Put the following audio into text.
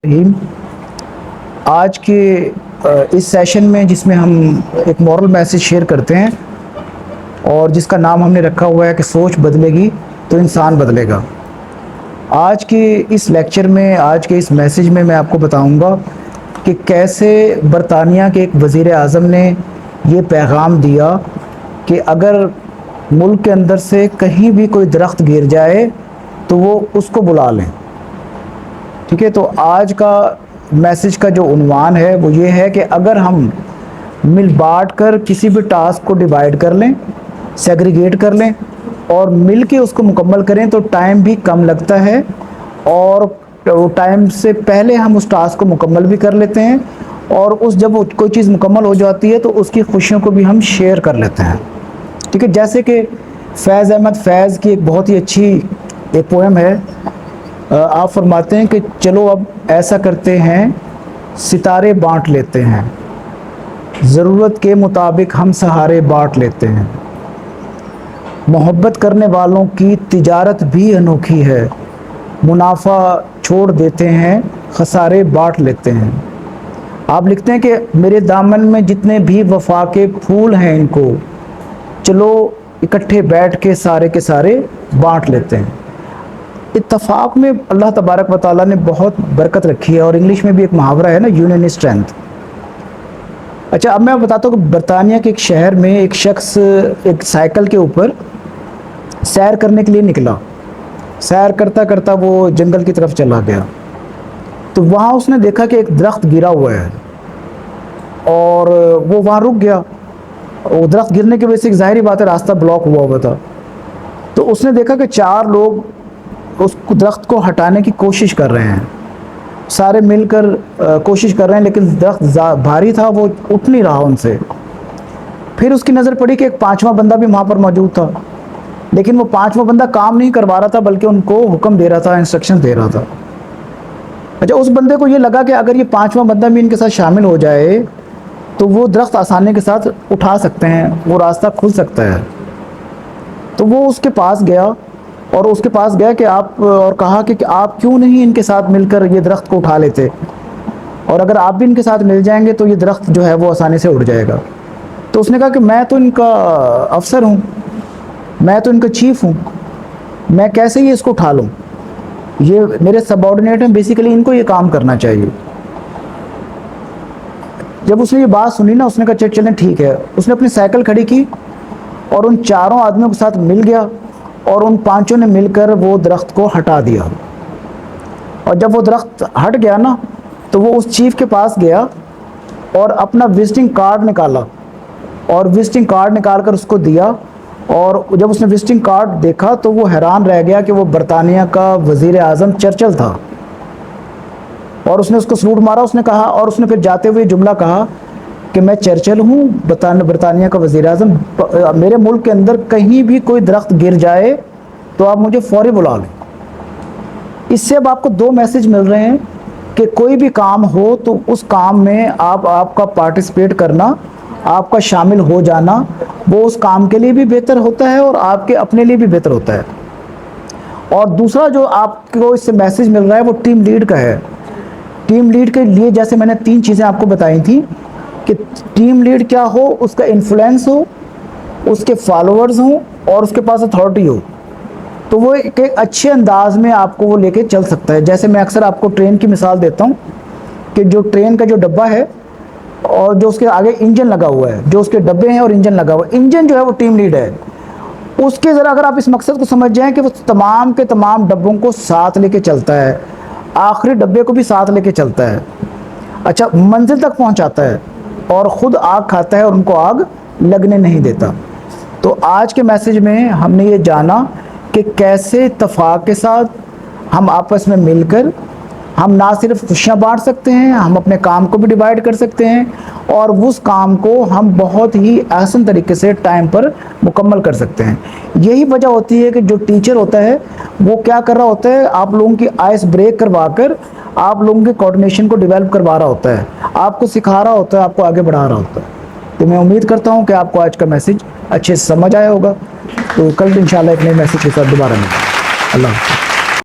रहीम। आज के इस सेशन में जिसमें हम एक मॉरल मैसेज शेयर करते हैं और जिसका नाम हमने रखा हुआ है कि सोच बदलेगी तो इंसान बदलेगा। आज के इस लेक्चर में, आज के इस मैसेज में मैं आपको बताऊंगा कि कैसे बरतानिया के एक वज़ीर आज़म ने ये पैगाम दिया कि अगर मुल्क के अंदर से कहीं भी कोई दरख्त गिर जाए तो वो उसको बुला लें। ठीक है, तो आज का मैसेज का जो उन्वान है वो ये है कि अगर हम मिल बांट कर किसी भी टास्क को डिवाइड कर लें, सेग्रीगेट कर लें और मिल के उसको मुकम्मल करें तो टाइम भी कम लगता है और टाइम से पहले हम उस टास्क को मुकम्मल भी कर लेते हैं और जब कोई चीज़ मुकम्मल हो जाती है तो उसकी खुशियों को भी हम शेयर कर लेते हैं। ठीक है, जैसे कि फैज़ अहमद फैज़ की एक बहुत ही अच्छी एक पोएम है। आप फरमाते हैं कि चलो अब ऐसा करते हैं, सितारे बांट लेते हैं, ज़रूरत के मुताबिक हम सहारे बांट लेते हैं। मोहब्बत करने वालों की तिजारत भी अनोखी है, मुनाफा छोड़ देते हैं, खसारे बांट लेते हैं। आप लिखते हैं कि मेरे दामन में जितने भी वफा के फूल हैं इनको चलो इकट्ठे बैठ के सारे बांट लेते हैं। इत्तफाक में अल्लाह तबारक व तआला ने बहुत बरकत रखी है और इंग्लिश में भी एक मुहावरा है ना, यूनियन इज स्ट्रेंथ। अच्छा, अब मैं बताता हूँ कि बरतानिया के एक शहर में एक शख्स एक साइकिल के ऊपर सैर करने के लिए निकला। सैर करता करता वो जंगल की तरफ चला गया तो वहाँ उसने देखा कि एक दरख्त गिरा हुआ है और वो वहाँ रुक गया। वो दरख्त गिरने की वजह से ज़ाहिरी बात है रास्ता ब्लॉक हुआ था। तो उसने देखा कि 4 लोग उस दरख्त को हटाने की कोशिश कर रहे हैं, सारे मिलकर कोशिश कर रहे हैं, लेकिन दरख्त भारी था, वो उठ नहीं रहा उनसे। फिर उसकी नज़र पड़ी कि एक 5वां बंदा भी वहाँ पर मौजूद था, लेकिन वो 5वां बंदा काम नहीं करवा रहा था बल्कि उनको हुक्म दे रहा था, इंस्ट्रक्शन दे रहा था। अच्छा, उस बंदे को ये लगा कि अगर ये 5वां बंदा भी इनके साथ शामिल हो जाए तो वो दरख्त आसानी के साथ उठा सकते हैं, वो रास्ता खुल सकता है। तो वो उसके पास गया और उसके पास गया कि आप और कहा कि आप क्यों नहीं इनके साथ मिलकर ये दरख्त को उठा लेते, और अगर आप भी इनके साथ मिल जाएंगे तो ये दरख्त जो है वो आसानी से उड़ जाएगा। तो उसने कहा कि मैं तो इनका अफसर हूँ, मैं तो इनका चीफ हूँ, मैं कैसे ये इसको उठा लूँ, ये मेरे सबऑर्डिनेट हैं, बेसिकली इनको ये काम करना चाहिए। जब उसने ये बात सुनी ना, उसने कहा चलें ठीक है। उसने अपनी साइकिल खड़ी की और उन 4 आदमियों के साथ मिल गया और उन 5 ने मिलकर वो दरख्त को हटा दिया। और जब वो दरख्त हट गया ना तो वो उस चीफ के पास गया और अपना विजिटिंग कार्ड निकाला और विजिटिंग कार्ड निकाल कर उसको दिया। और जब उसने विजिटिंग कार्ड देखा तो वो हैरान रह गया कि वो बरतानिया का वज़ीर आज़म चर्चिल था। और उसने उसको सलूट मारा। उसने कहा, और उसने फिर जाते हुए जुमला कहा कि मैं चर्चिल हूँ, बरतानिया का वज़ीर आज़म, मेरे मुल्क के अंदर कहीं भी कोई दरख्त गिर जाए तो आप मुझे फौरी बुला लें। इससे अब आपको 2 मैसेज मिल रहे हैं कि कोई भी काम हो तो उस काम में आपका पार्टिसिपेट करना, आपका शामिल हो जाना, वो उस काम के लिए भी बेहतर होता है और आपके अपने लिए भी बेहतर होता है। और दूसरा जो आपको इससे मैसेज मिल रहा है वो टीम लीड का है। टीम लीड के लिए जैसे मैंने 3 चीज़ें आपको बताई थी कि टीम लीड क्या हो, उसका इन्फ्लुएंस हो, उसके फॉलोअर्स हों और उसके पास अथॉरिटी हो, तो वो एक अच्छे अंदाज में आपको वो लेके चल सकता है। जैसे मैं अक्सर आपको ट्रेन की मिसाल देता हूँ कि जो ट्रेन का जो डब्बा है और जो उसके आगे इंजन लगा हुआ है, जो उसके डब्बे हैं और इंजन लगा हुआ है, इंजन जो है वो टीम लीड है। उसके ज़रा अगर आप इस मकसद को समझ जाएं कि वो तमाम के तमाम डब्बों को साथ लेके चलता है, आखिरी डब्बे को भी साथ लेके चलता है, अच्छा मंजिल तक पहुँचाता है और ख़ुद आग खाता है और उनको आग लगने नहीं देता। तो आज के मैसेज में हमने ये जाना कि कैसे इत्तफाक के साथ हम आपस में मिलकर हम ना सिर्फ खुशियाँ बांट सकते हैं, हम अपने काम को भी डिवाइड कर सकते हैं और उस काम को हम बहुत ही आसान तरीके से टाइम पर मुकम्मल कर सकते हैं। यही वजह होती है कि जो टीचर होता है वो क्या कर रहा होता है, आप लोगों की आइस ब्रेक करवा कर आप लोगों के कोऑर्डिनेशन को डेवलप करवा रहा होता है, आपको सिखा रहा होता है, आपको आगे बढ़ा रहा होता है। तो मैं उम्मीद करता हूँ कि आपको आज का मैसेज अच्छे से समझ आया होगा। तो कल इंशाल्लाह एक नए मैसेज के साथ दोबारा मिलेंगे। अल्लाह हाफ़िज़।